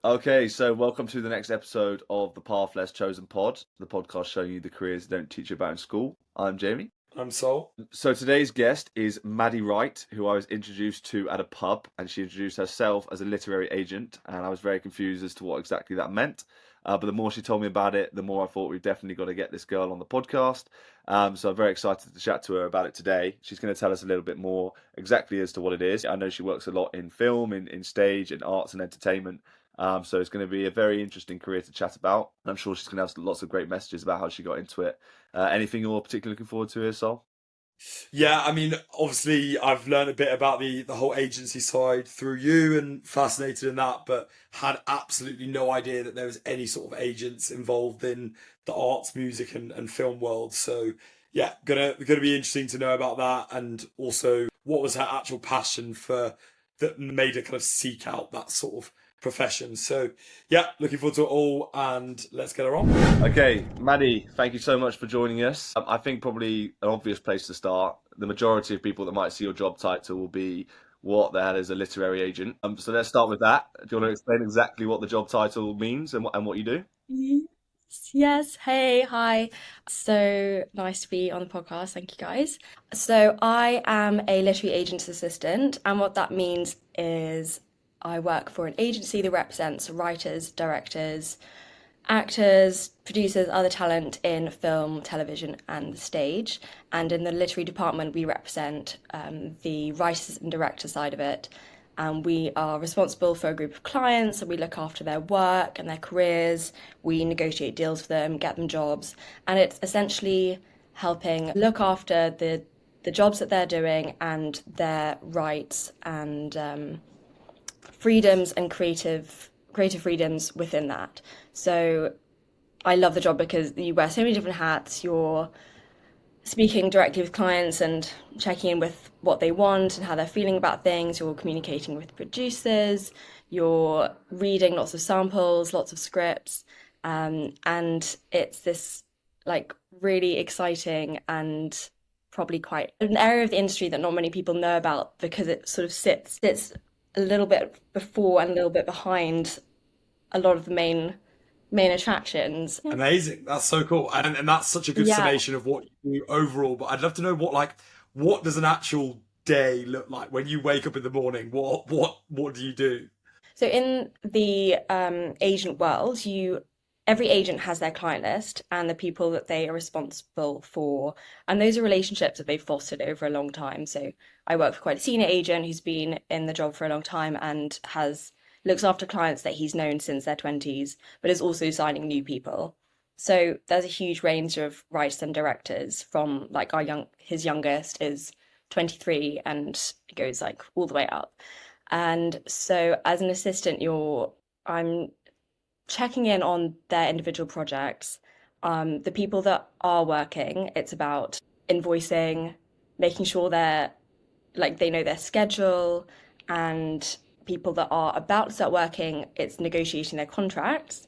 Okay, so welcome to the next episode of the Path Less Chosen pod, the podcast showing you the careers they don't teach you about in school. I'm Jamie. I'm Sol. So today's guest is Maddy Wright, who I was introduced to at a pub, and she introduced herself as a literary agent, and I was very confused as to what exactly that meant. But the more she told me about it, the more I thought we've definitely got to get this girl on the podcast. So I'm very excited to chat to her about it today. She's going to tell us a little bit more exactly as to what it is. I know she works a lot in film, in stage, in arts and entertainment. So it's going to be a very interesting career to chat about. I'm sure she's going to have lots of great messages about how she got into it. Anything you're particularly looking forward to here, Sol? Yeah, I mean, obviously, I've learned a bit about the whole agency side through you and fascinated in that, but had absolutely no idea that there was any sort of agents involved in the arts, music, and film world. So, yeah, gonna be interesting to know about that, and also what was her actual passion for that made her kind of seek out that sort of profession. So, yeah, looking forward to it all, and let's get her on. Okay, Maddie, thank you so much for joining us. I think probably an obvious place to start. The majority of people that might see your job title will be what the hell is a literary agent. So let's start with that. Do you want to explain exactly what the job title means and what you do? Yes, yes. Hey, hi. So nice to be on the podcast. Thank you guys. So I am a literary agent's assistant, and what that means is I work for an agency that represents writers, directors, actors, producers, other talent in film, television, and the stage. And in the literary department, we represent the writers and director side of it. And we are responsible for a group of clients, and we look after their work and their careers. We negotiate deals for them, get them jobs, and it's essentially helping look after the jobs that they're doing and their rights and freedoms and creative freedoms within that. So I love the job because you wear so many different hats. You're speaking directly with clients and checking in with what they want and how they're feeling about things. You're communicating with producers. You're reading lots of samples, lots of scripts. And it's this like really exciting and probably quite an area of the industry that not many people know about because it sort of sits a little bit before and a little bit behind a lot of the main attractions. Amazing. That's so cool. And that's such a good Yeah. summation of what you do overall. But I'd love to know what does an actual day look like when you wake up in the morning? What do you do? So in the agent world, you every agent has their client list and the people that they are responsible for, and those are relationships that they've fostered over a long time. So I work for quite a senior agent who's been in the job for a long time and has looks after clients that he's known since their 20s, but is also signing new people. So there's a huge range of writers and directors from like his youngest is 23 and it goes like all the way up. And so as an assistant, I'm checking in on their individual projects. The people that are working, it's about invoicing, making sure they know their schedule, and people that are about to start working, it's negotiating their contracts.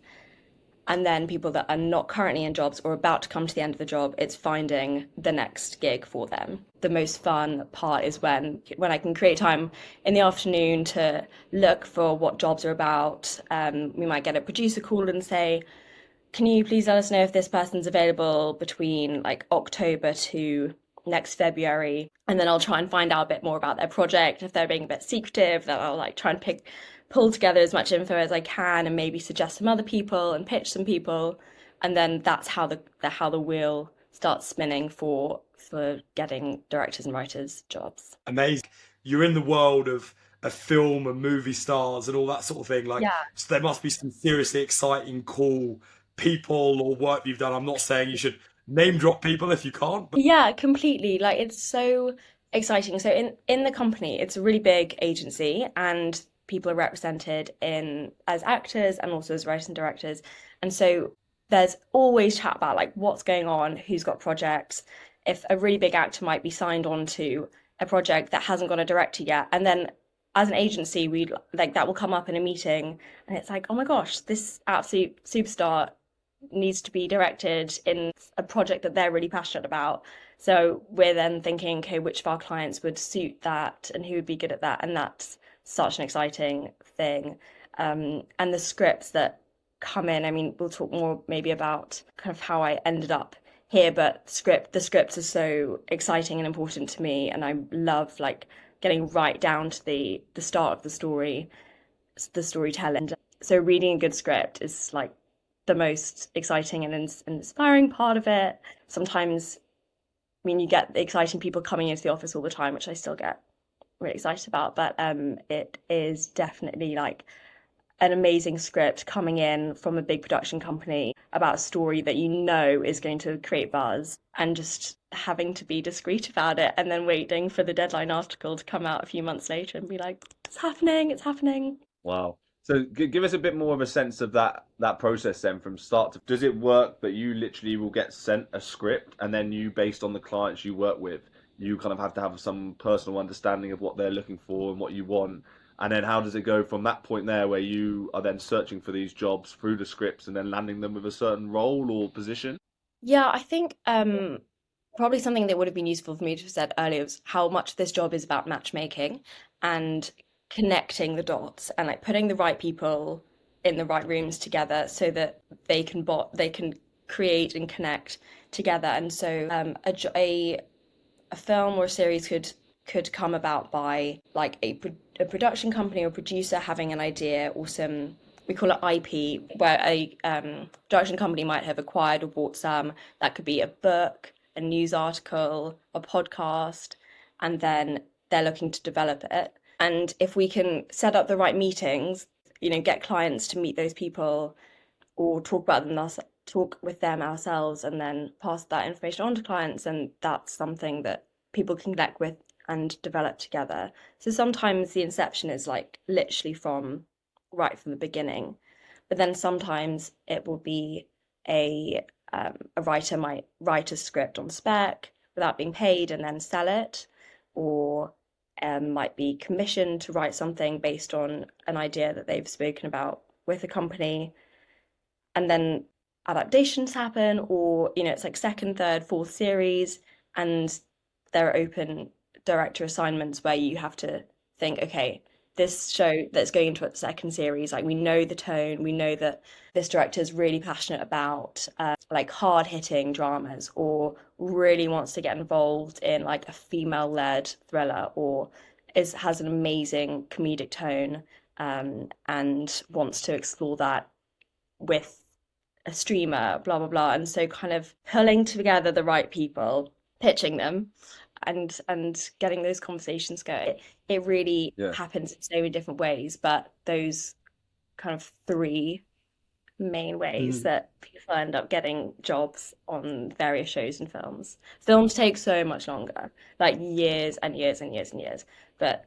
And then people that are not currently in jobs or about to come to the end of the job, it's finding the next gig for them. The most fun part is when I can create time in the afternoon to look for what jobs are about. We might get a producer call and say, can you please let us know if this person's available between like October to next February? And then I'll try and find out a bit more about their project. If they're being a bit secretive, then I'll like try and pull together as much info as I can and maybe suggest some other people and pitch some people. And then that's how the wheel starts spinning for getting directors and writers jobs. Amazing. You're in the world of film and movie stars and all that sort of thing. Yeah. So there must be some seriously exciting, cool people or work you've done. I'm not saying you should name drop people if you can't, but Yeah, completely. Like it's so exciting. So in the company, it's a really big agency and people are represented in as actors and also as writers and directors. And so there's always chat about like what's going on, who's got projects, if a really big actor might be signed on to a project that hasn't got a director yet. And then as an agency, we like that will come up in a meeting and it's like, oh my gosh, this absolute superstar needs to be directed in a project that they're really passionate about. So we're then thinking, okay, which of our clients would suit that and who would be good at that? And that's such an exciting thing. And the scripts that come in. I mean, we'll talk more maybe about kind of how I ended up here, but the scripts are so exciting and important to me, and I love like getting right down to the start of the storytelling. So reading a good script is like the most exciting and inspiring part of it. Sometimes, I mean, you get exciting people coming into the office all the time, which I still get really excited about, but it is definitely like an amazing script coming in from a big production company about a story that you know is going to create buzz, and just having to be discreet about it and then waiting for the deadline article to come out a few months later and be like, it's happening, it's happening. Wow. So give us a bit more of a sense of that process then from start to. Does it work that you literally will get sent a script and then you, based on the clients you work with, you kind of have to have some personal understanding of what they're looking for and what you want? And then how does it go from that point there where you are then searching for these jobs through the scripts and then landing them with a certain role or position? Yeah, I think probably something that would have been useful for me to have said earlier was how much this job is about matchmaking and connecting the dots and like putting the right people in the right rooms together so that they can create and connect together. And so a film or a series could come about by like a production company or producer having an idea or some, we call it IP, where a production company might have acquired or bought some. That could be a book, a news article, a podcast, and then they're looking to develop it. And if we can set up the right meetings, get clients to meet those people or talk with them ourselves, and then pass that information on to clients, and that's something that people can connect with and develop together. So sometimes the inception is like literally right from the beginning, but then sometimes it will be a writer might write a script on spec without being paid and then sell it, or might be commissioned to write something based on an idea that they've spoken about with a company, and then adaptations happen, or it's like second, third, fourth series, and there are open director assignments where you have to think, okay, this show that's going into its second series, like we know the tone, we know that this director is really passionate about like hard-hitting dramas, or really wants to get involved in like a female-led thriller, or has an amazing comedic tone, and wants to explore that with a streamer, blah blah blah. And so kind of pulling together the right people, pitching them, and getting those conversations going. It really Yeah. happens in so many different ways, but those kind of three main ways that people end up getting jobs on various shows and films. Films take so much longer, like years and years and years and years, but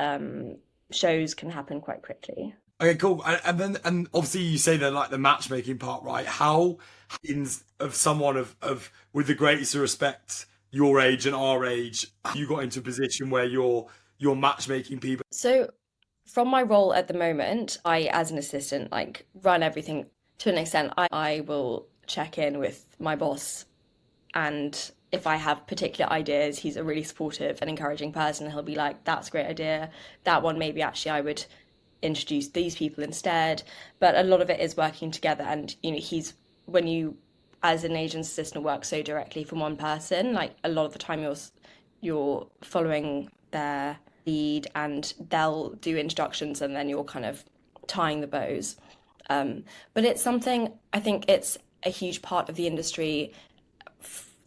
shows can happen quite quickly. Okay, cool. And obviously you say that like the matchmaking part, right? How of someone of with the greatest respect, your age and our age, you got into a position where you're matchmaking people. So from my role at the moment, I, as an assistant, like run everything to an extent. I will check in with my boss, and if I have particular ideas, he's a really supportive and encouraging person. He'll be like, that's a great idea. That one, maybe actually I would introduce these people instead. But a lot of it is working together. And, when you, as an agent's assistant, work so directly from one person, like a lot of the time you're following their lead, and they'll do introductions, and then you're kind of tying the bows. But it's something, I think it's a huge part of the industry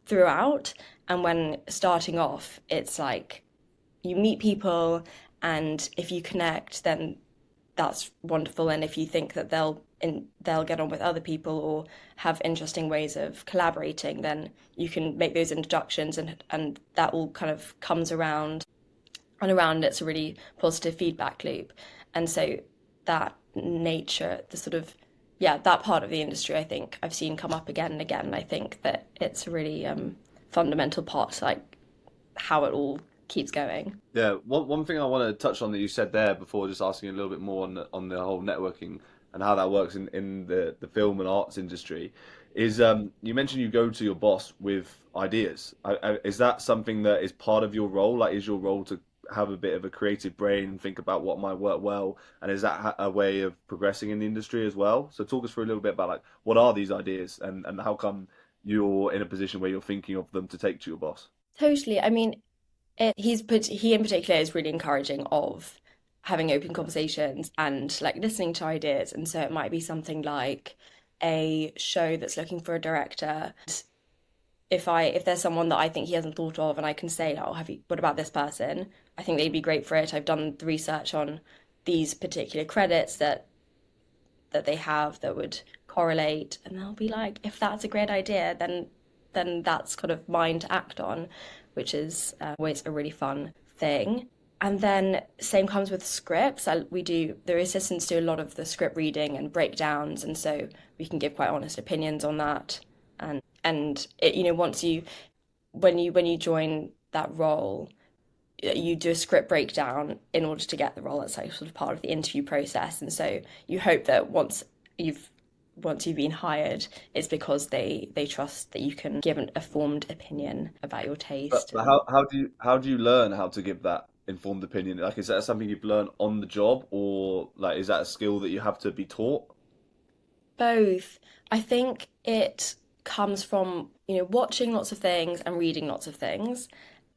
throughout. And when starting off, it's like you meet people, and if you connect, then that's wonderful. And if you think that they'll get on with other people or have interesting ways of collaborating, then you can make those introductions, and that all kind of comes around. And around it's a really positive feedback loop. And so that nature, the sort of, yeah, that part of the industry, I think I've seen come up again and again. And I think that it's a really fundamental part, like how it all keeps going. Yeah, one thing I want to touch on that you said there before, just asking a little bit more on the whole networking and how that works in the film and arts industry, is you mentioned you go to your boss with ideas. Is that something that is part of your role? Like, is your role to have a bit of a creative brain and think about what might work well? And is that a way of progressing in the industry as well? So talk us through a little bit about like what are these ideas and how come you're in a position where you're thinking of them to take to your boss? Totally. I mean, he in particular is really encouraging of having open conversations and like listening to ideas. And so it might be something like a show that's looking for a director. If there's someone that I think he hasn't thought of and I can say, oh, what about this person? I think they'd be great for it. I've done the research on these particular credits that they have that would correlate, and they'll be like, if that's a great idea, then that's kind of mine to act on, which is always a really fun thing. And then same comes with scripts. The assistants do a lot of the script reading and breakdowns, and so we can give quite honest opinions on that. And it, when you join that role, you do a script breakdown in order to get the role. That's like sort of part of the interview process. And so you hope that you've been hired, it's because they trust that you can give a formed opinion about your taste. But how do you learn how to give that informed opinion? Like, is that something you've learned on the job, or like is that a skill that you have to be taught? Both. I think it comes from, watching lots of things and reading lots of things.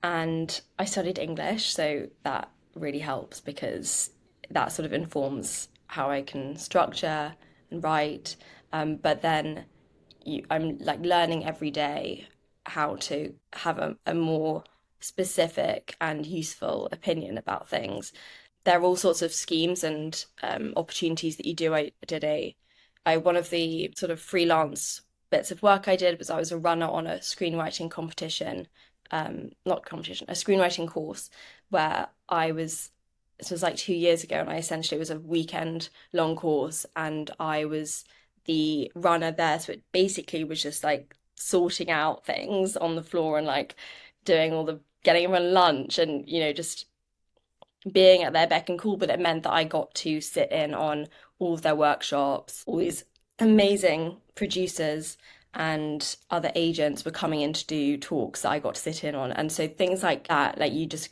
And I studied English, so that really helps because that sort of informs how I can structure and write. But then I'm like learning every day how to have a more specific and useful opinion about things. There are all sorts of schemes and opportunities that you do. One of the sort of freelance bits of work I did was I was a runner on a screenwriting competition, not competition, a screenwriting course where this was like 2 years ago, and I essentially, it was a weekend long course, and I was the runner there. So it basically was just like sorting out things on the floor and like getting everyone lunch and, just being at their beck and call. But it meant that I got to sit in on all of their workshops. All these amazing producers and other agents were coming in to do talks that I got to sit in on. And so things like that, like you just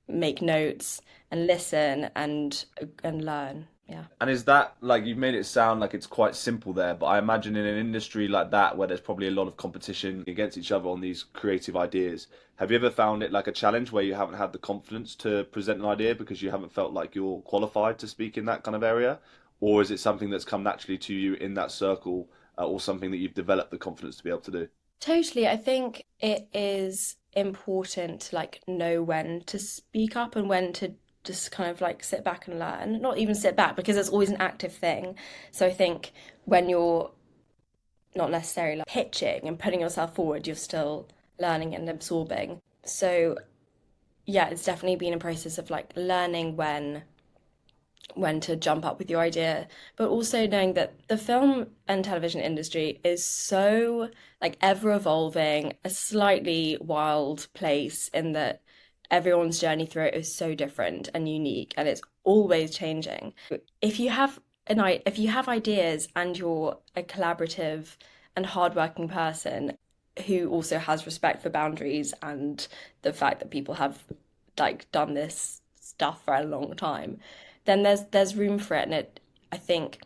make notes and listen and learn. Yeah. And is that like you've made it sound like it's quite simple there, but I imagine in an industry like that where there's probably a lot of competition against each other on these creative ideas, have you ever found it like a challenge where you haven't had the confidence to present an idea because you haven't felt like you're qualified to speak in that kind of area? Or is it something that's come naturally to you in that circle, or something that you've developed the confidence to be able to do? Totally. I think it is important to like know when to speak up and when to just kind of like sit back and learn. Not even sit back, because it's always an active thing. So I think when you're not necessarily like pitching and putting yourself forward, you're still learning and absorbing. So yeah, it's definitely been a process of like learning when to jump up with your idea, but also knowing that the film and television industry is so like ever evolving, a slightly wild place in that everyone's journey through it is so different and unique, and it's always changing. If you have ideas and you're a collaborative and hardworking person who also has respect for boundaries and the fact that people have like done this stuff for a long time, then there's room for it. And I think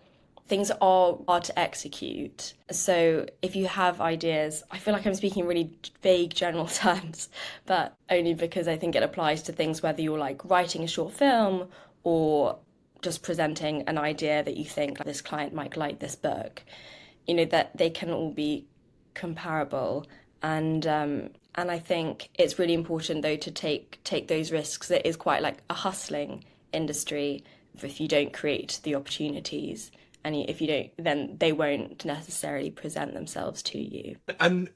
things are hard to execute. So if you have ideas, I feel like I'm speaking in really vague general terms, but only because I think it applies to things whether you're like writing a short film or just presenting an idea that you think this client might like this book, that they can all be comparable. And I think it's really important though to take those risks. It is quite like a hustling industry. If you don't create the opportunities, and if you don't, then they won't necessarily present themselves to you. And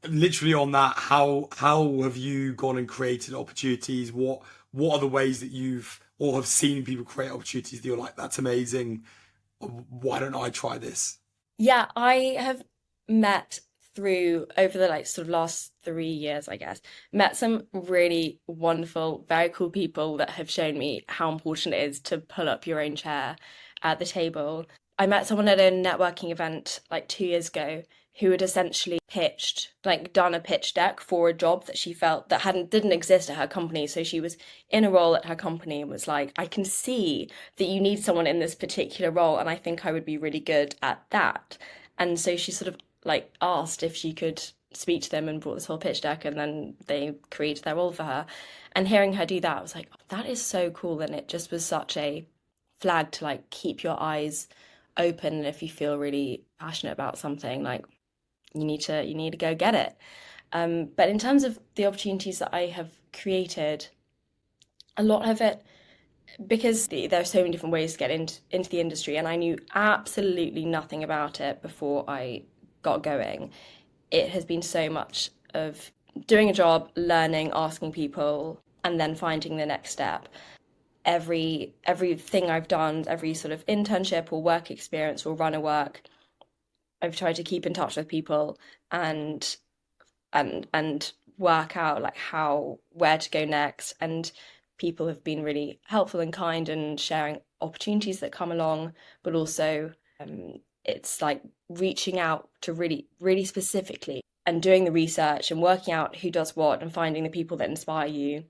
literally on that, how have you gone and created opportunities? What are the ways that you've or have seen people create opportunities that you're like, that's amazing, why don't I try this? Yeah, I have met through over the like sort of last 3 years, I guess, met some really wonderful, very cool people that have shown me how important it is to pull up your own chair at the table. I met someone at a networking event like 2 years ago who had essentially done a pitch deck for a job that she felt that didn't exist at her company. So she was in a role at her company and was like, I can see that you need someone in this particular role, and I think I would be really good at that. And so she sort of like asked if she could speak to them and brought this whole pitch deck, and then they created their role for her. And hearing her do that, I was like, oh, that is so cool. And it just was such a flag to like keep your eyes open. And if you feel really passionate about something, like you need to go get it. But in terms of the opportunities that I have created, a lot of it, because there are so many different ways to get into the industry, and I knew absolutely nothing about it before I got going. It has been so much of doing a job, learning, asking people, and then finding the next step. Everything I've done, every sort of internship or work experience or runner work, I've tried to keep in touch with people and work out like where to go next. And people have been really helpful and kind and sharing opportunities that come along, but also it's like reaching out to really, really specifically and doing the research and working out who does what and finding the people that inspire you.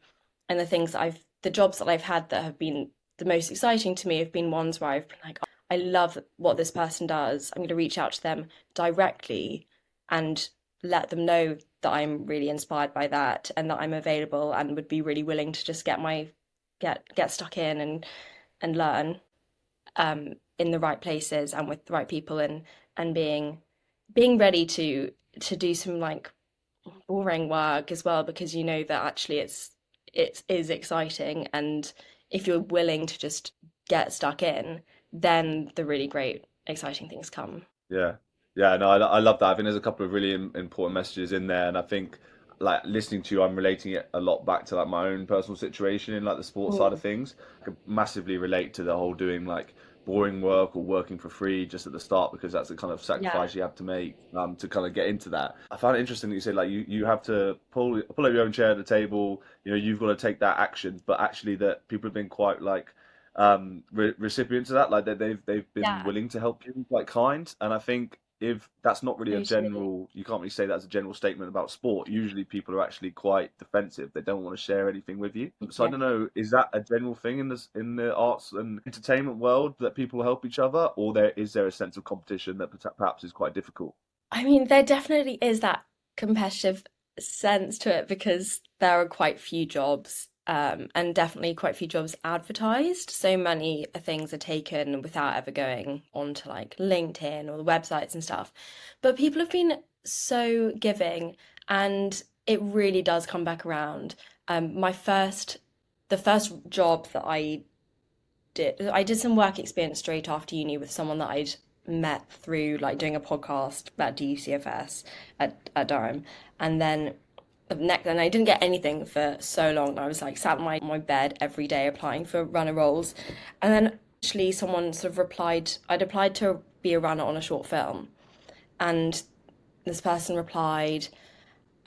And the jobs that I've had that have been the most exciting to me have been ones where I've been like, oh, I love what this person does. I'm going to reach out to them directly and let them know that I'm really inspired by that and that I'm available and would be really willing to just get stuck in and learn in the right places and with the right people, and being ready to do some like boring work as well, because you know that actually it is exciting, and if you're willing to just get stuck in, then the really great exciting things come. Yeah, yeah, no, I love that. I think there's a couple of really important messages in there, and I think like listening to you, I'm relating it a lot back to like my own personal situation in like the sports side of things. I could massively relate to the whole doing like boring work or working for free just at the start, because that's the kind of sacrifice you have to make to kind of get into that. I found it interesting that you said like you have to pull up your own chair at the table. You know, you've got to take that action, but actually that people have been quite like recipients of that, like they've been Yeah, willing to help you, quite kind. And I think if that's not really a totally. general, you can't really say that's a general statement about sport. Usually people are actually quite defensive, they don't want to share anything with you. So I Yeah. don't know, is that a general thing in the arts and entertainment world, that people help each other, or is there a sense of competition that perhaps is quite difficult? I mean, there definitely is that competitive sense to it because there are quite few jobs, and definitely quite few jobs advertised. So many things are taken without ever going onto like LinkedIn or the websites and stuff. But people have been so giving, and it really does come back around. The first job that I did some work experience straight after uni with someone that I'd met through like doing a podcast at DUCFS at Durham. And then and I didn't get anything for so long. I was like sat on my bed every day applying for runner roles. And then actually someone sort of replied, I'd applied to be a runner on a short film. And this person replied,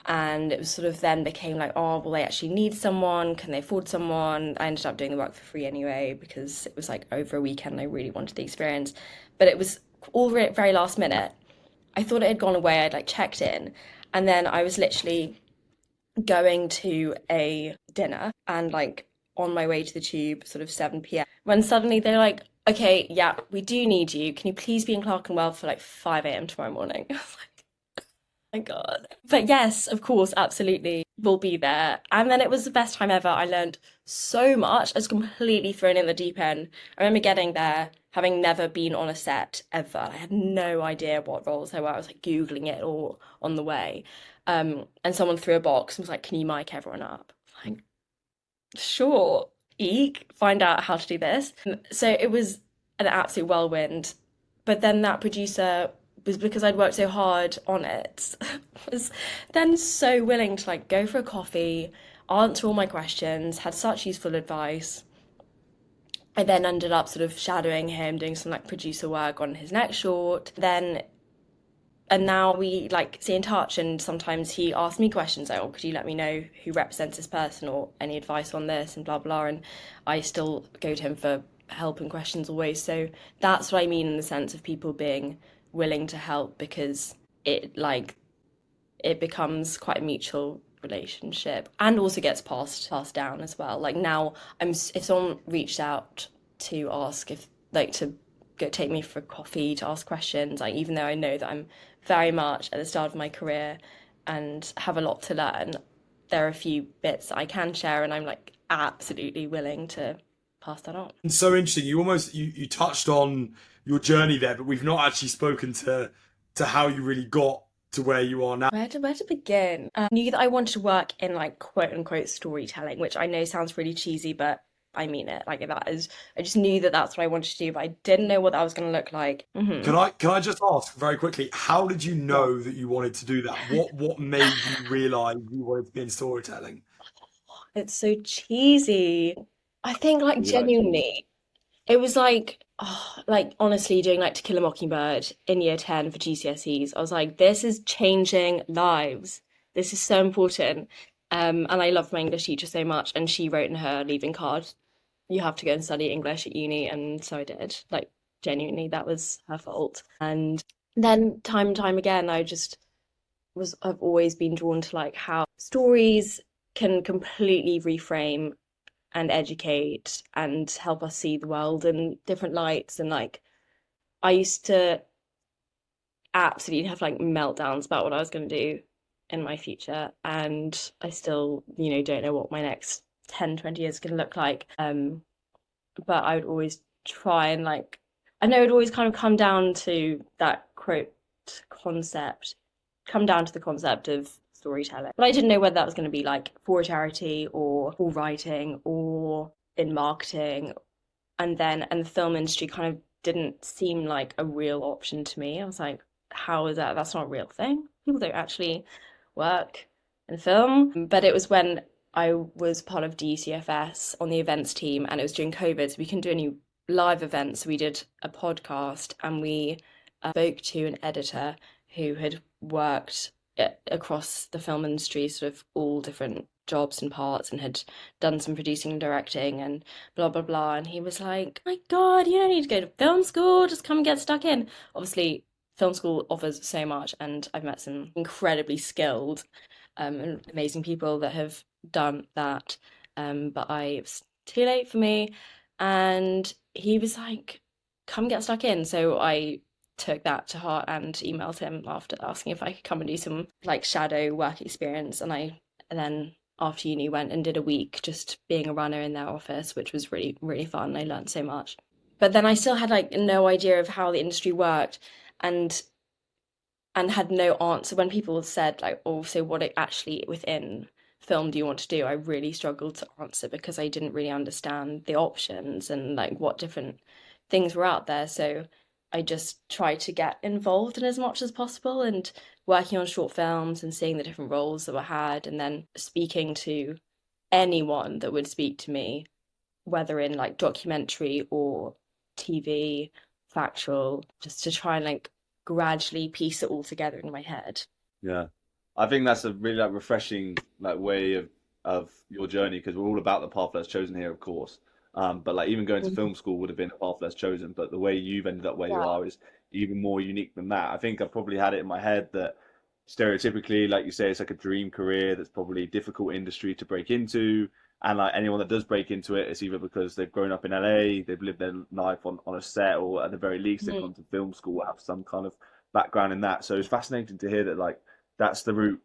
and it was sort of then became like, oh, well, they actually need someone. Can they afford someone? I ended up doing the work for free anyway because it was like over a weekend and I really wanted the experience. But it was all very last minute. I thought it had gone away. I'd like checked in. And then I was literally going to a dinner and like on my way to the tube, sort of 7 p.m. when suddenly they're like, okay, yeah, we do need you. Can you please be in Clerkenwell for like 5 a.m. tomorrow morning? I was like, my God. But yes, of course, absolutely. We'll be there. And then it was the best time ever. I learned so much. I was completely thrown in the deep end. I remember getting there, having never been on a set ever. I had no idea what roles there were. I was like Googling it all on the way. And someone threw a box and was like, can you mic everyone up? Like, sure, eek, find out how to do this. So it was an absolute whirlwind. But then that producer was, because I'd worked so hard on it, was then so willing to like go for a coffee, answer all my questions, had such useful advice. I then ended up sort of shadowing him, doing some like producer work on his next short. And now we like stay in touch, and sometimes he asks me questions like, oh, could you let me know who represents this person or any advice on this and blah blah, and I still go to him for help and questions always. So that's what I mean in the sense of people being willing to help, because it like it becomes quite a mutual relationship and also gets passed down as well. Like now, if someone reached out to ask if like to go take me for coffee to ask questions, like even though I know that I'm very much at the start of my career and have a lot to learn, there are a few bits that I can share, and I'm like absolutely willing to pass that on. And so interesting. You touched on your journey there, but we've not actually spoken to how you really got to where you are now. Where to begin? I knew that I wanted to work in like quote unquote storytelling, which I know sounds really cheesy, but I mean it. Like that is, I just knew that that's what I wanted to do, but I didn't know what that was going to look like. Can I just ask very quickly, how did you know that you wanted to do that? What made you realize you wanted to be in storytelling? It's so cheesy. I think like We like cheese. genuinely, it was like, oh, like honestly, doing like To Kill a Mockingbird in year 10 for GCSEs. I was like, this is changing lives. This is so important. And I loved my English teacher so much, and she wrote in her leaving card, you have to go and study English at uni, and so I did. Like genuinely, that was her fault. And then time and time again, I've always been drawn to like how stories can completely reframe and educate and help us see the world in different lights. And like I used to absolutely have like meltdowns about what I was going to do in my future, and I still, don't know what my next 10, 20 years is going to look like. But I would always try and like, I know it would always kind of come down to the concept of storytelling. But I didn't know whether that was going to be like for a charity or for writing or in marketing. And the film industry kind of didn't seem like a real option to me. I was like, how is that? That's not a real thing. People don't actually work in film. But it was when I was part of DCFS on the events team, and it was during COVID, so we couldn't do any live events. We did a podcast, and we spoke to an editor who had worked across the film industry, sort of all different jobs and parts, and had done some producing and directing and blah blah blah. And he was like, "My God, you don't need to go to film school. Just come and get stuck in." Obviously, film school offers so much, and I've met some incredibly skilled and amazing people that have done that. But it was too late for me. And he was like, come get stuck in. So I took that to heart and emailed him after asking if I could come and do some like shadow work experience. And then after uni went and did a week just being a runner in their office, which was really, really fun. I learned so much. But then I still had like no idea of how the industry worked, and had no answer when people said like, oh, so what it actually within film do you want to do? I really struggled to answer because I didn't really understand the options and like what different things were out there. So I just tried to get involved in as much as possible, and working on short films and seeing the different roles that were had, and then speaking to anyone that would speak to me, whether in like documentary or TV, factual, just to try and like gradually piece it all together in my head. Yeah, I think that's a really like refreshing like way of your journey, because we're all about the path that's chosen here, of course. But like even going to film school would have been a path less chosen, but the way you've ended up where you Yeah. are is even more unique than that. I think I probably had it in my head that stereotypically, like you say, it's like a dream career that's probably a difficult industry to break into. And like anyone that does break into it, it's either because they've grown up in LA, they've lived their life on a set, or at the very least they've Mhm. gone to film school or have some kind of background in that. So it's fascinating to hear that like that's the route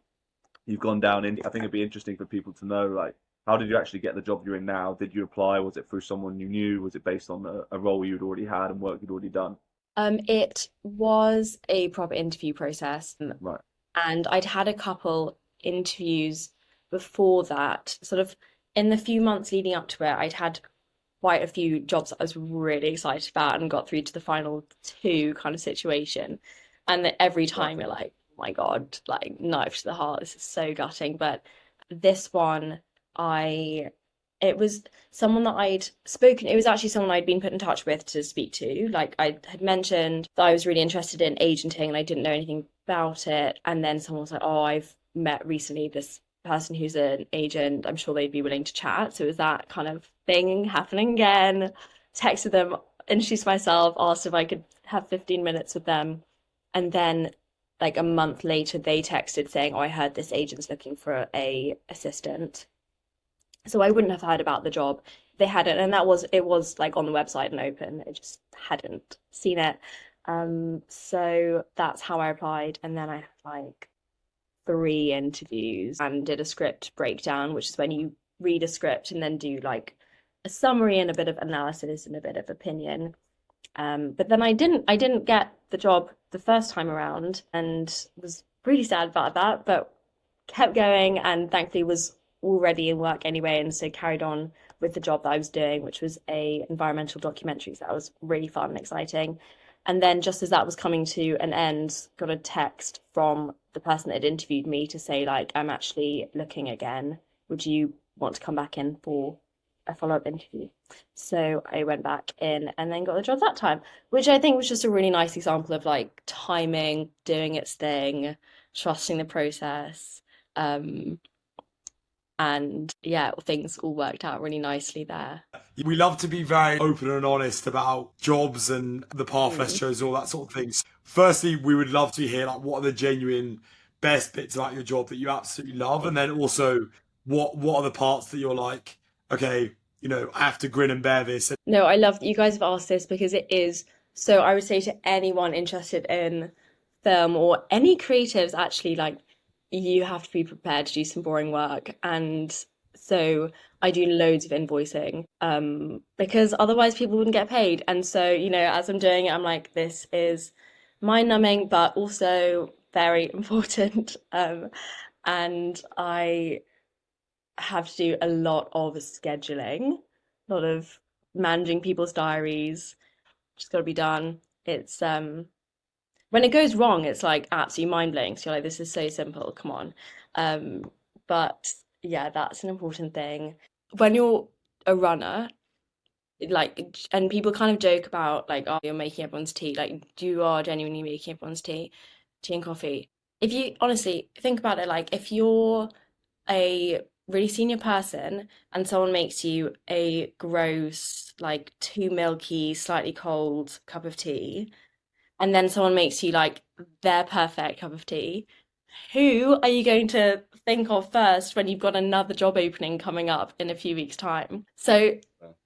you've gone down in. I think it'd be interesting for people to know like how did you actually get the job you're in now? Did you apply? Was it through someone you knew? Was it based on a role you'd already had and work you'd already done? It was a proper interview process, Right. and I'd had a couple interviews before that. Sort of in the few months leading up to it, I'd had quite a few jobs that I was really excited about and got through to the final two kind of situation. And that every Right. time you're like, oh my God, like knife to the heart, this is so gutting. But this one, I it was someone that I'd spoken, it was actually someone I'd been put in touch with to speak to. Like I had mentioned that I was really interested in agenting and I didn't know anything about it. And then someone was like, oh, I've met recently this person who's an agent. I'm sure they'd be willing to chat. So it was that kind of thing happening again. Texted them, introduced myself, asked if I could have 15 minutes with them. And then like a month later, they texted saying, "Oh, I heard this agent's looking for a assistant." So I wouldn't have heard about the job if they hadn't, and it was like on the website and open. I just hadn't seen it. So that's how I applied, and then I had like 3 interviews and did a script breakdown, which is when you read a script and then do like a summary and a bit of analysis and a bit of opinion. But then I didn't get the job the first time around and was really sad about that, but kept going and thankfully was already in work anyway, and so carried on with the job that I was doing, which was a environmental documentary. So that was really fun and exciting. And then just as that was coming to an end, got a text from the person that had interviewed me to say, like, I'm actually looking again. Would you want to come back in for a follow-up interview? So I went back in and then got the job that time, which I think was just a really nice example of like timing, doing its thing, trusting the process. And yeah, things all worked out really nicely there. We love to be very open and honest about jobs and the path less chosen, all that sort of things. Firstly, we would love to hear like what are the genuine best bits about your job that you absolutely love, and then also what are the parts that you're like, okay, you know, I have to grin and bear this. No, I love that you guys have asked this because it is so. I would say to anyone interested in film or any creatives, actually, like you have to be prepared to do some boring work. And so I do loads of invoicing, because otherwise people wouldn't get paid. And so, you know, as I'm doing it, I'm like, this is mind-numbing, but also very important. And I have to do a lot of scheduling, a lot of managing people's diaries. Just got to be done. It's when it goes wrong, it's like absolutely mind blowing. So you're like, this is so simple. Come on. But yeah, that's an important thing. When you're a runner, like, and people kind of joke about like, oh, you're making everyone's tea. Like, you are genuinely making everyone's tea and coffee. If you honestly think about it, like, if you're a really senior person and someone makes you a gross, like, too milky, slightly cold cup of tea, and then someone makes you like their perfect cup of tea, who are you going to think of first when you've got another job opening coming up in a few weeks' time? So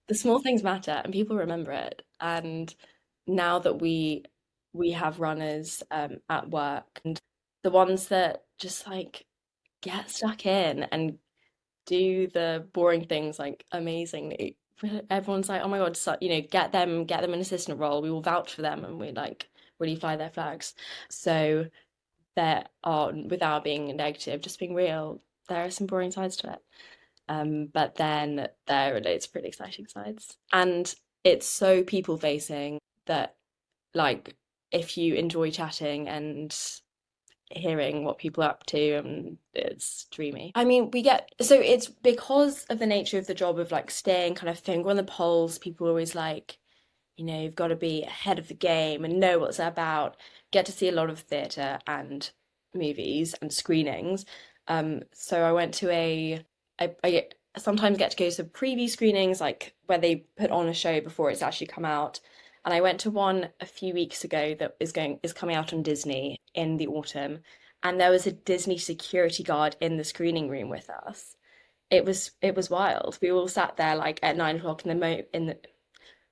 the small things matter and people remember it. And now that we have runners at work, and the ones that just like get stuck in and do the boring things like amazingly, everyone's like, oh my God, so, you know, get them an assistant role. We will vouch for them, and we like really fly their flags. So there are, without being negative, just being real, there are some boring sides to it. But then there are loads of pretty exciting sides. And it's so people facing that, like, if you enjoy chatting and hearing what people are up to, and it's dreamy. I mean, so it's because of the nature of the job of like staying kind of finger on the pulse. People are always like, you know, you've got to be ahead of the game and know what's about. Get to see a lot of theatre and movies and screenings. So I went to I sometimes get to go to preview screenings, like where they put on a show before it's actually come out. And I went to one a few weeks ago that is coming out on Disney in the autumn. And there was a Disney security guard in the screening room with us. It was wild. We all sat there like at 9 o'clock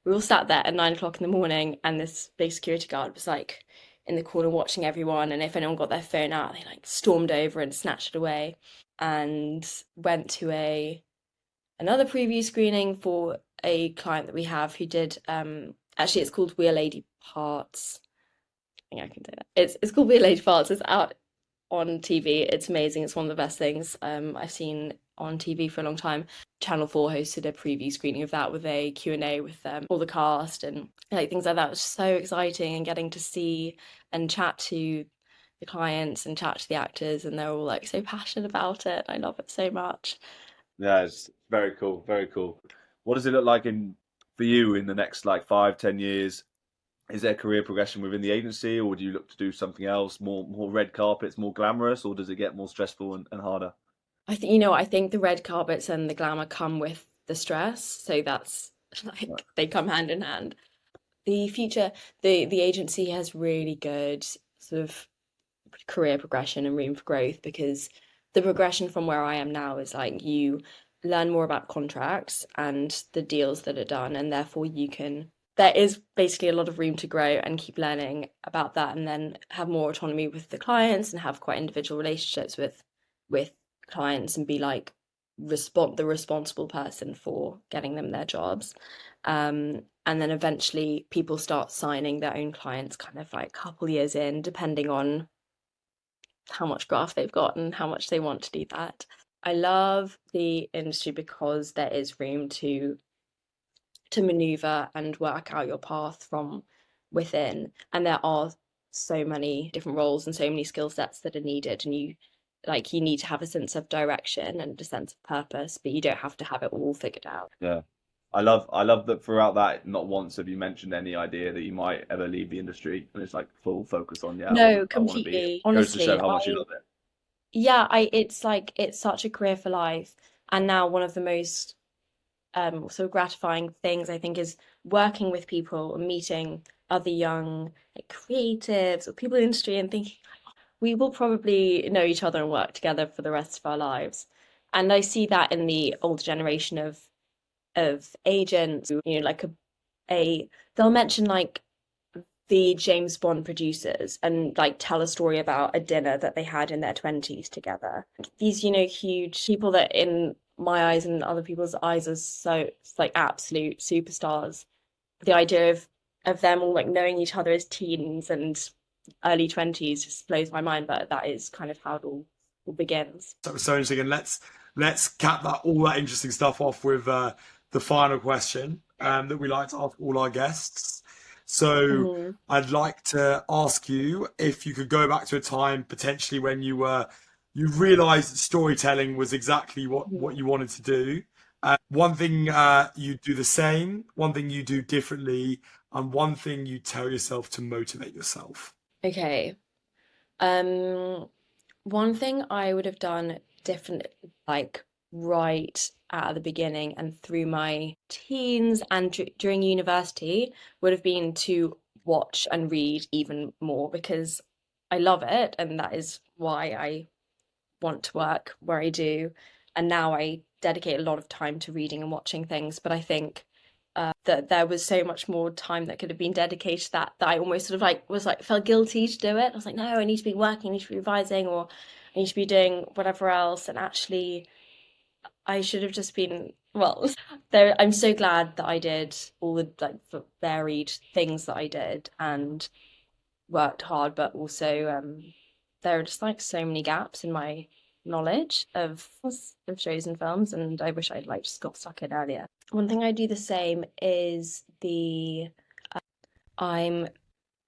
we all sat there at 9 o'clock in the morning, and this big security guard was like in the corner watching everyone. And if anyone got their phone out, they like stormed over and snatched it away. And went to another preview screening for a client that we have who did actually it's called We Are Lady Parts. I think I can say that. It's called We Are Lady Parts. It's out on TV. It's amazing. It's one of the best things I've seen on TV for a long time. Channel 4 hosted a preview screening of that with a Q&A with all the cast and like things like that. It was so exciting, and getting to see and chat to the clients and chat to the actors, and they're all like so passionate about it. I love it so much. Yeah, it's very cool, very cool. What does it look like for you in the next like 5, 10 years? Is there career progression within the agency, or do you look to do something else, more red carpets, more glamorous, or does it get more stressful and harder? I think the red carpets and the glamour come with the stress, so that's like they come hand in hand. The future, the agency has really good sort of career progression and room for growth, because the progression from where I am now is like you learn more about contracts and the deals that are done, and therefore there is basically a lot of room to grow and keep learning about that, and then have more autonomy with the clients and have quite individual relationships with clients and be like the responsible person for getting them their jobs. And then eventually people start signing their own clients kind of like a couple years in, depending on how much graft they've got and how much they want to do that. I love the industry because there is room to maneuver and work out your path from within, and there are so many different roles and so many skill sets that are needed, and you need to have a sense of direction and a sense of purpose, but you don't have to have it all figured out. Yeah. I love that throughout that, not once have you mentioned any idea that you might ever leave the industry, and it's like full focus on, yeah, No, I want to be here. completely. Goes to show Honestly, how much you love it. yeah, it's such a career for life. And now one of the most sort of gratifying things I think is working with people and meeting other young like creatives or people in the industry and thinking we will probably know each other and work together for the rest of our lives. And I see that in the older generation of agents, like they'll mention like the James Bond producers and like tell a story about a dinner that they had in their 20s together. These, huge people that in my eyes and other people's eyes are so it's like absolute superstars. The idea of them all like knowing each other as teens and early 20s just blows my mind, but that is kind of how it all begins. That was so interesting, and let's cap all that interesting stuff off with the final question that we like to ask all our guests. So I'd like to ask you if you could go back to a time potentially when you realized that storytelling was exactly what you wanted to do. One thing you do the same, one thing you do differently, and one thing you tell yourself to motivate yourself. Okay. One thing I would have done different, like right at the beginning and through my teens and during university, would have been to watch and read even more, because I love it and that is why I want to work where I do. And now I dedicate a lot of time to reading and watching things, but I think that there was so much more time that could have been dedicated to that I almost sort of like felt guilty to do it. I was like, no, I need to be working, I need to be revising, or I need to be doing whatever else. And actually, I should have just been, well, there. I'm so glad that I did all the like varied things that I did and worked hard, but also there are just like so many gaps in my knowledge of shows and films, and I wish I'd like just got stuck in earlier. One thing I do the same is I'm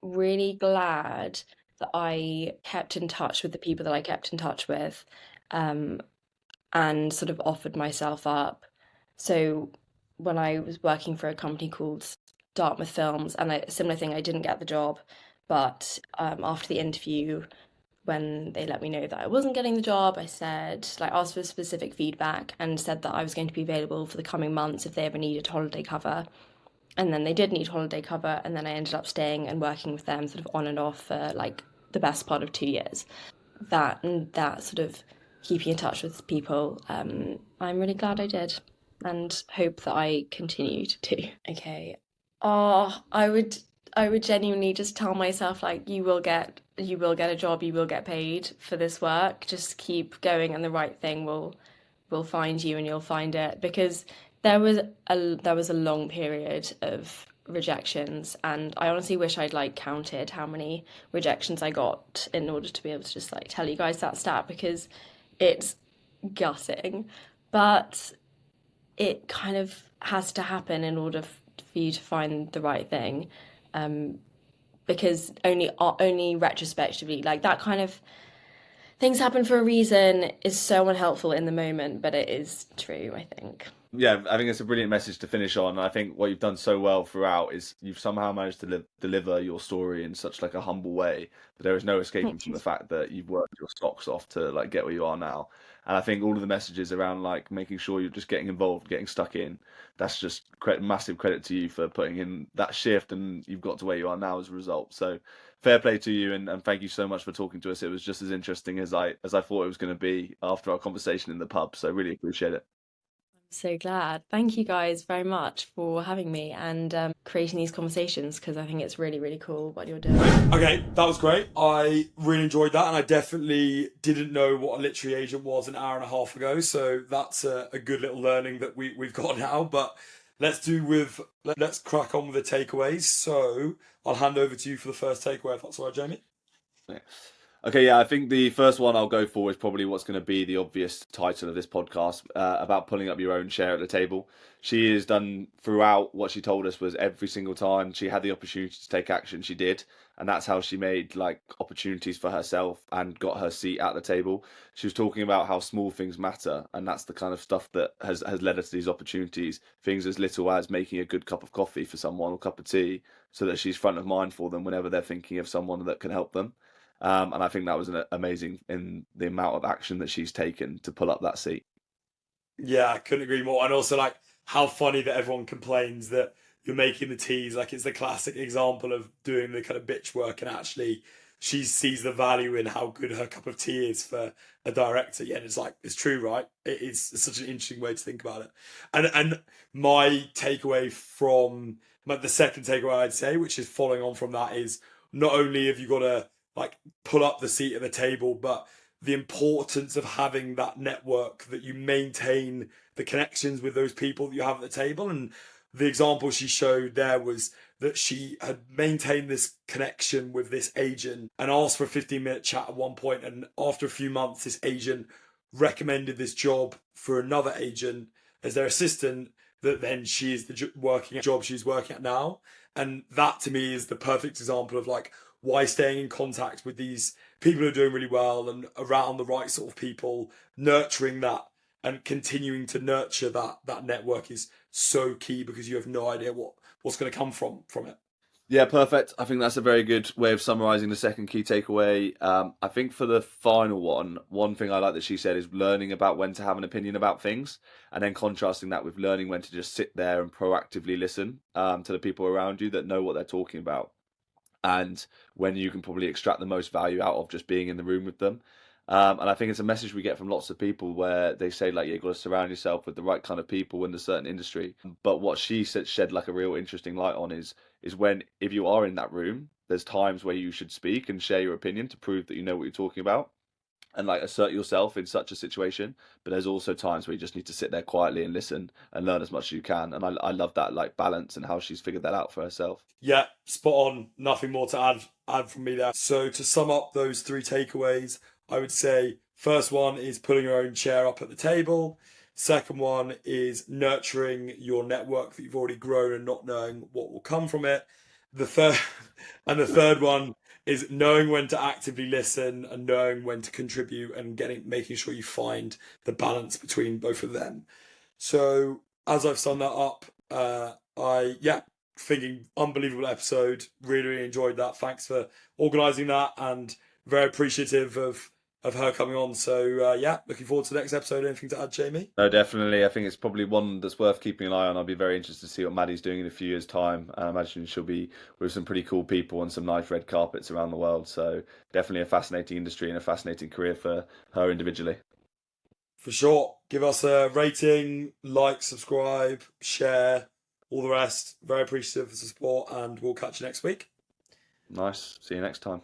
really glad that I kept in touch with the people that I kept in touch with, and sort of offered myself up. So when I was working for a company called Dartmouth Films, and a similar thing, I didn't get the job, but after the interview, when they let me know that I wasn't getting the job, I said, like, asked for specific feedback and said that I was going to be available for the coming months if they ever needed holiday cover. And then they did need holiday cover, and then I ended up staying and working with them sort of on and off for like the best part of 2 years. That sort of keeping in touch with people, I'm really glad I did, and hope that I continue to do. Okay. I would genuinely just tell myself, like, you will get a job, you will get paid for this work. Just keep going and the right thing will find you and you'll find it. Because there was a long period of rejections, and I honestly wish I'd like counted how many rejections I got in order to be able to just like tell you guys that stat, because it's gutting. But it kind of has to happen in order for you to find the right thing. Because only retrospectively, like, that kind of things happen for a reason is so unhelpful in the moment, but it is true, I think. Yeah, I think it's a brilliant message to finish on. I think what you've done so well throughout is you've somehow managed to deliver your story in such like a humble way, but there is no escaping from the fact that you've worked your socks off to like get where you are now. And I think all of the messages around like making sure you're just getting involved, getting stuck in, that's just massive credit to you for putting in that shift, and you've got to where you are now as a result. So fair play to you, and thank you so much for talking to us. It was just as interesting as I thought it was going to be after our conversation in the pub. So really appreciate it. So glad. Thank you guys very much for having me and creating these conversations because I think it's really, really cool what you're doing. Okay, that was great. I really enjoyed that, and I definitely didn't know what a literary agent was an hour and a half ago. So that's a good little learning that we've got now. But let's crack on with the takeaways. So I'll hand over to you for the first takeaway, if that's all right, Jamie. Yeah. Okay, yeah, I think the first one I'll go for is probably what's going to be the obvious title of this podcast, about pulling up your own chair at the table. She has done throughout what she told us was every single time she had the opportunity to take action, she did. And that's how she made like opportunities for herself and got her seat at the table. She was talking about how small things matter, and that's the kind of stuff that has led her to these opportunities. Things as little as making a good cup of coffee for someone or cup of tea so that she's front of mind for them whenever they're thinking of someone that can help them. And I think that was amazing in the amount of action that she's taken to pull up that seat. Yeah, I couldn't agree more. And also, like, how funny that everyone complains that you're making the teas. Like, it's the classic example of doing the kind of bitch work, and actually, she sees the value in how good her cup of tea is for a director. Yeah, and it's like, it's true, right? It's such an interesting way to think about it. And my takeaway from the second takeaway, I'd say, which is following on from that, is not only have you got to like pull up the seat at the table, but the importance of having that network, that you maintain the connections with those people that you have at the table. And the example she showed there was that she had maintained this connection with this agent and asked for a 15-minute chat at one point. And after a few months, this agent recommended this job for another agent as their assistant, that then she is the working job she's working at now. And that to me is the perfect example of like why staying in contact with these people who are doing really well and around the right sort of people, nurturing that and continuing to nurture that network is so key, because you have no idea what's going to come from it. Yeah, perfect. I think that's a very good way of summarizing the second key takeaway. I think for the final one thing I like that she said is learning about when to have an opinion about things, and then contrasting that with learning when to just sit there and proactively listen to the people around you that know what they're talking about, and when you can probably extract the most value out of just being in the room with them. And I think it's a message we get from lots of people where they say like, you've got to surround yourself with the right kind of people in a certain industry. But what she said shed like a real interesting light on is when, if you are in that room, there's times where you should speak and share your opinion to prove that you know what you're talking about and like assert yourself in such a situation. But there's also times where you just need to sit there quietly and listen and learn as much as you can. And I love that like balance and how she's figured that out for herself. Yeah, spot on. Nothing more to add from me there. So to sum up those three takeaways, I would say first one is pulling your own chair up at the table. Second one is nurturing your network that you've already grown and not knowing what will come from it. The third one is knowing when to actively listen and knowing when to contribute and making sure you find the balance between both of them. So as I've summed that up, thinking unbelievable episode. Really, really enjoyed that. Thanks for organising that, and very appreciative of her coming on. So looking forward to the next episode. Anything to add, Jamie? No, definitely. I think it's probably one that's worth keeping an eye on. I'll be very interested to see what Maddie's doing in a few years' time. I imagine she'll be with some pretty cool people and some nice red carpets around the world. So definitely a fascinating industry and a fascinating career for her individually. For sure. Give us a rating, like, subscribe, share, all the rest. Very appreciative of the support, and we'll catch you next week. Nice. See you next time.